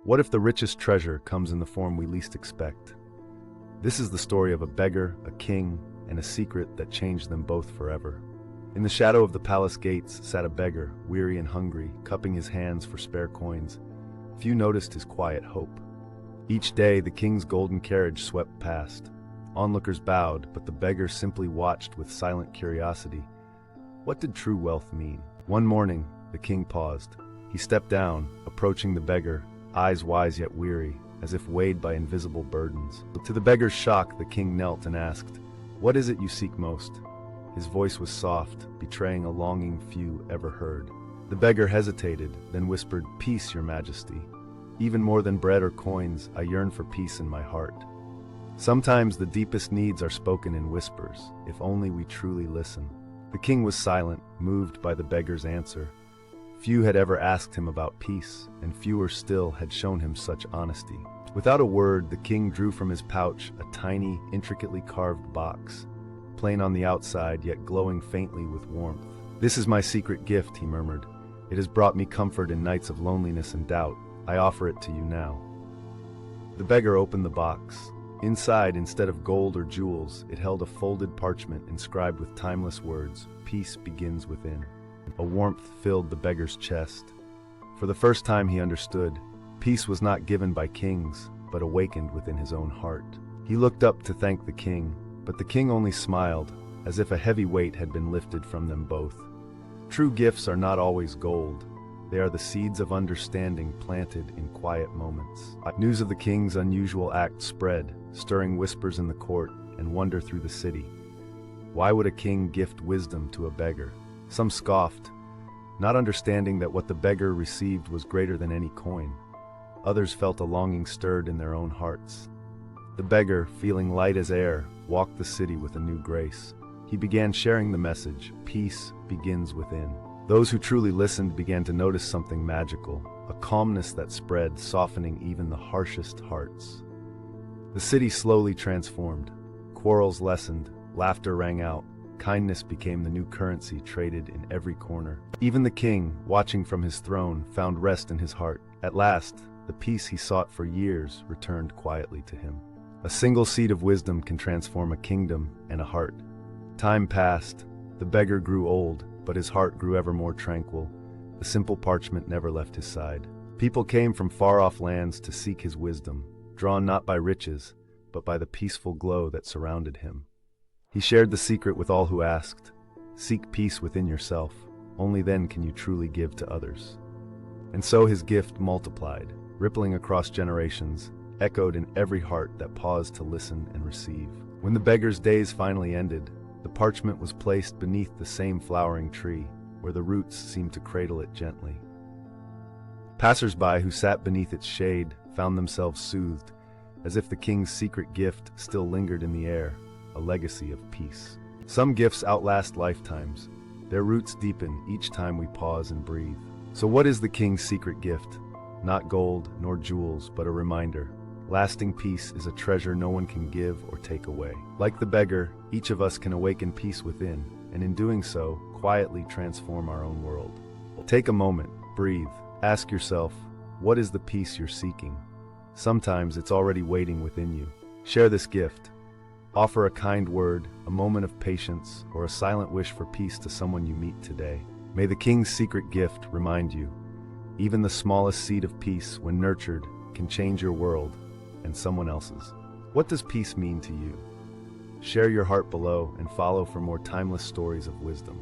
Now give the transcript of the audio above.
What if the richest treasure comes in the form we least expect? This is the story of a beggar, a king, and a secret that changed them both forever. In the shadow of the palace gates sat a beggar, weary and hungry, cupping his hands for spare coins. Few noticed his quiet hope. Each day the king's golden carriage swept past. Onlookers bowed, but the beggar simply watched with silent curiosity. What did true wealth mean? One morning, the king paused. He stepped down, approaching the beggar, eyes wise yet weary, as if weighed by invisible burdens. To the beggar's shock, the king knelt and asked, "What is it you seek most?" His voice was soft, betraying a longing few ever heard. The beggar hesitated, then whispered, "Peace, your majesty. Even more than bread or coins, I yearn for peace in my heart." Sometimes the deepest needs are spoken in whispers, if only we truly listen. The king was silent, moved by the beggar's answer. Few had ever asked him about peace, and fewer still had shown him such honesty. Without a word, the king drew from his pouch a tiny, intricately carved box, plain on the outside, yet glowing faintly with warmth. "This is my secret gift," he murmured. "It has brought me comfort in nights of loneliness and doubt. I offer it to you now." The beggar opened the box. Inside, instead of gold or jewels, it held a folded parchment inscribed with timeless words, "Peace begins within." A warmth filled the beggar's chest. For the first time he understood, peace was not given by kings, but awakened within his own heart. He looked up to thank the king, but the king only smiled, as if a heavy weight had been lifted from them both. True gifts are not always gold. They are the seeds of understanding planted in quiet moments. News of the king's unusual act spread, stirring whispers in the court and wonder through the city. Why would a king gift wisdom to a beggar? Some scoffed, not understanding that what the beggar received was greater than any coin. Others felt a longing stirred in their own hearts. The beggar, feeling light as air, walked the city with a new grace. He began sharing the message, "Peace begins within." Those who truly listened began to notice something magical, a calmness that spread, softening even the harshest hearts. The city slowly transformed. Quarrels lessened, laughter rang out, kindness became the new currency traded in every corner. Even the king, watching from his throne, found rest in his heart. At last, the peace he sought for years returned quietly to him. A single seed of wisdom can transform a kingdom and a heart. Time passed. The beggar grew old, but his heart grew ever more tranquil. The simple parchment never left his side. People came from far-off lands to seek his wisdom, drawn not by riches, but by the peaceful glow that surrounded him. He shared the secret with all who asked. Seek peace within yourself. Only then can you truly give to others. And so his gift multiplied, rippling across generations, echoed in every heart that paused to listen and receive. When the beggar's days finally ended, the parchment was placed beneath the same flowering tree, where the roots seemed to cradle it gently. Passers-by who sat beneath its shade found themselves soothed, as if the king's secret gift still lingered in the air, a legacy of peace. Some gifts outlast lifetimes. Their roots deepen each time we pause and breathe. So what is the king's secret gift? Not gold nor jewels, but a reminder. Lasting peace is a treasure no one can give or take away. Like the beggar, each of us can awaken peace within, and in doing so, quietly transform our own world. Take a moment, breathe, ask yourself, what is the peace you're seeking? Sometimes it's already waiting within you. Share this gift. Offer a kind word, a moment of patience, or a silent wish for peace to someone you meet today. May the king's secret gift remind you, even the smallest seed of peace, when nurtured, can change your world and someone else's. What does peace mean to you? Share your heart below and follow for more timeless stories of wisdom.